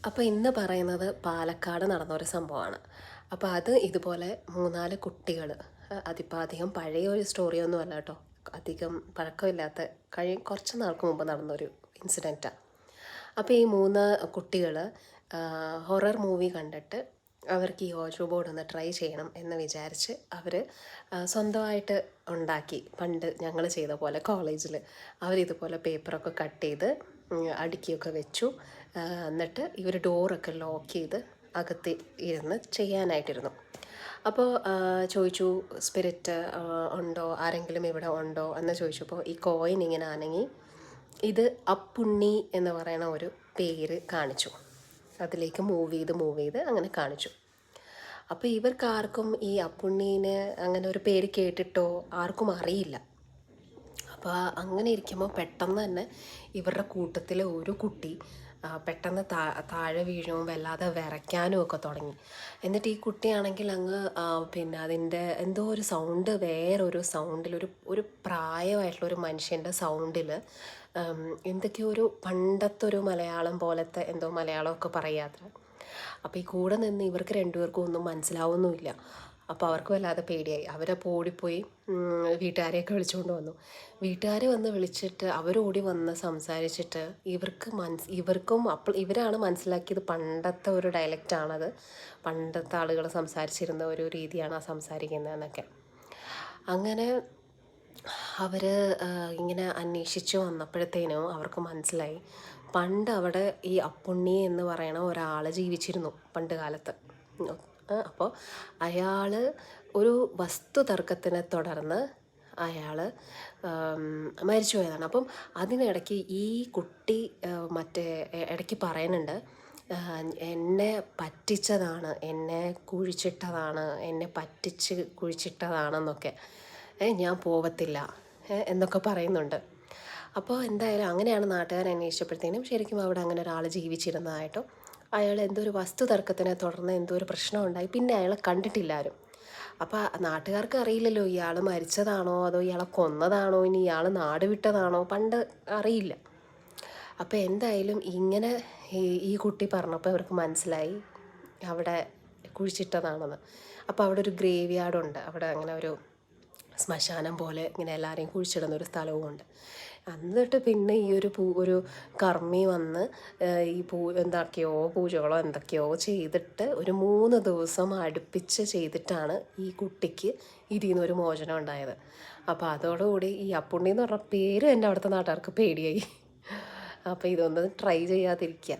അപ്പോൾ ഇന്ന് പറയുന്നത് പാലക്കാട് നടന്നൊരു സംഭവമാണ്. അപ്പോൾ അത് ഇതുപോലെ 3-4 കുട്ടികൾ, അതിപ്പോൾ അധികം പഴയ ഒരു സ്റ്റോറിയൊന്നും അല്ല കേട്ടോ, അധികം പഴക്കമില്ലാത്ത കുറച്ച് നാൾക്ക് മുമ്പ് നടന്നൊരു ഇൻസിഡൻറ്റാണ്. അപ്പോൾ ഈ 3 കുട്ടികൾ ഹൊറർ മൂവി കണ്ടിട്ട് അവർക്ക് ഈ ഓജോ ബോർഡ് ഒന്ന് ട്രൈ ചെയ്യണം എന്ന് വിചാരിച്ച് അവർ സ്വന്തമായിട്ട് ഉണ്ടാക്കി. പണ്ട് ഞങ്ങൾ ചെയ്ത പോലെ കോളേജിൽ അവരിതുപോലെ പേപ്പറൊക്കെ കട്ട് ചെയ്ത് അടുക്കിയൊക്കെ വെച്ചു. എന്നിട്ട് ഇവർ ഡോറൊക്കെ ലോക്ക് ചെയ്ത് അകത്ത് ഇരുന്ന് ചെയ്യാനായിട്ടിരുന്നു. അപ്പോൾ ചോദിച്ചു, സ്പിരിറ്റ് ഉണ്ടോ, ആരെങ്കിലും ഇവിടെ ഉണ്ടോ എന്ന് ചോദിച്ചപ്പോൾ ഈ കോയിൻ ഇങ്ങനെ അനങ്ങി ഇത് അപ്പുണ്ണി എന്ന് പറയുന്ന ഒരു പേര് കാണിച്ചു. അതിലേക്ക് മൂവ് ചെയ്ത് അങ്ങനെ കാണിച്ചു. അപ്പോൾ ഇവർക്ക് ആർക്കും ഈ അപ്പുണ്ണീനെ അങ്ങനെ ഒരു പേര് കേട്ടിട്ടോ ആർക്കും അറിയില്ല. അപ്പോൾ അങ്ങനെ ഇരിക്കുമ്പോൾ പെട്ടെന്ന് തന്നെ ഇവരുടെ കൂട്ടത്തിൽ ഒരു കുട്ടി പെട്ടെന്ന് താഴെ വീഴും, വല്ലാതെ വിറയ്ക്കാനും ഒക്കെ തുടങ്ങി. എന്നിട്ട് ഈ കുട്ടിയാണെങ്കിൽ അങ്ങ് പിന്നെ അതിൻ്റെ എന്തോ ഒരു സൗണ്ട്, വേറൊരു സൗണ്ടിൽ, ഒരു പ്രായമായിട്ടുള്ള ഒരു മനുഷ്യൻ്റെ സൗണ്ടിൽ എന്തൊക്കെയോ ഒരു പണ്ടത്തെ ഒരു മലയാളം പോലത്തെ എന്തോ മലയാളമൊക്കെ പറയാത്ര. അപ്പോൾ ഈ കൂടെ നിന്ന് ഇവർക്ക് രണ്ടുപേർക്കും ഒന്നും മനസ്സിലാവുന്നുമില്ല. അപ്പോൾ അവർക്ക് വല്ലാതെ പേടിയായി. അവരപ്പോൾ ഓടിപ്പോയി വീട്ടുകാരെയൊക്കെ വിളിച്ചുകൊണ്ട് വന്നു. വീട്ടുകാർ വന്ന് വിളിച്ചിട്ട് അവരോടി വന്ന് സംസാരിച്ചിട്ട് ഇവർക്കും അപ്പോൾ ഇവരാണ് മനസ്സിലാക്കിയത് പണ്ടത്തെ ഒരു ഡയലക്റ്റാണത്, പണ്ടത്തെ ആളുകൾ സംസാരിച്ചിരുന്ന ഒരു രീതിയാണ് ആ സംസാരിക്കുന്നതെന്നൊക്കെ. അങ്ങനെ അവർ ഇങ്ങനെ അന്വേഷിച്ച് വന്നപ്പോഴത്തേനും അവർക്ക് മനസ്സിലായി, പണ്ട് അവിടെ ഈ അപ്പുണ്ണി എന്ന് പറയണ ഒരാൾ ജീവിച്ചിരുന്നു പണ്ട് കാലത്ത്. അപ്പോൾ അയാൾ ഒരു വസ്തു തർക്കത്തിനെ തുടർന്ന് അയാൾ മരിച്ചു പോയതാണ്. അപ്പം അതിനിടയ്ക്ക് ഈ കുട്ടി മറ്റേ ഇടയ്ക്ക് പറയുന്നുണ്ട്, എന്നെ പറ്റിച്ചതാണ്, എന്നെ കുഴിച്ചിട്ടതാണ്, എന്നെ പറ്റിച്ച് കുഴിച്ചിട്ടതാണെന്നൊക്കെ, ഞാൻ പോവത്തില്ല എന്നൊക്കെ പറയുന്നുണ്ട്. അപ്പോൾ എന്തായാലും അങ്ങനെയാണ് നാട്ടുകാർ അന്വേഷിച്ചപ്പോഴത്തേനും ശരിക്കും അവിടെ അങ്ങനെ ഒരാൾ ജീവിച്ചിരുന്നതായിട്ടും അയാൾ എന്തോ ഒരു വസ്തു തർക്കത്തിനെ തുടർന്ന് എന്തോ ഒരു പ്രശ്നം ഉണ്ടായി, പിന്നെ അയാളെ കണ്ടിട്ടില്ല ആരും. അപ്പോൾ നാട്ടുകാർക്ക് അറിയില്ലല്ലോ ഇയാൾ മരിച്ചതാണോ അതോ ഇയാളെ കൊന്നതാണോ, ഇനി ഇയാൾ നാട് വിട്ടതാണോ, പണ്ട് അറിയില്ല. അപ്പോൾ എന്തായാലും ഇങ്ങനെ ഈ കുട്ടി പറഞ്ഞപ്പോൾ അവർക്ക് മനസ്സിലായി അവിടെ കുഴിച്ചിട്ടതാണെന്ന്. അപ്പോൾ അവിടെ ഒരു ഗ്രേവ് യാർഡുണ്ട്, അവിടെ അങ്ങനെ ഒരു ശ്മശാനം പോലെ ഇങ്ങനെ എല്ലാവരെയും കുഴിച്ചിടുന്നൊരു സ്ഥലവുമുണ്ട്. എന്നിട്ട് പിന്നെ ഈ ഒരു കർമ്മി വന്ന് ഈ എന്തൊക്കെയോ പൂജകളോ എന്തൊക്കെയോ ചെയ്തിട്ട് ഒരു 3 ദിവസം അടുപ്പിച്ച് ചെയ്തിട്ടാണ് ഈ കുട്ടിക്ക് ഇതിൽ നിന്നൊരു മോചനം ഉണ്ടായത്. അപ്പോൾ അതോടുകൂടി ഈ അപ്പുണ്ണി എന്ന് പറഞ്ഞ പേര് തന്നെ അവിടുത്തെ നാട്ടുകാർക്ക് പേടിയായി. അപ്പോൾ ഇതൊന്നും ട്രൈ ചെയ്യാതിരിക്കുക.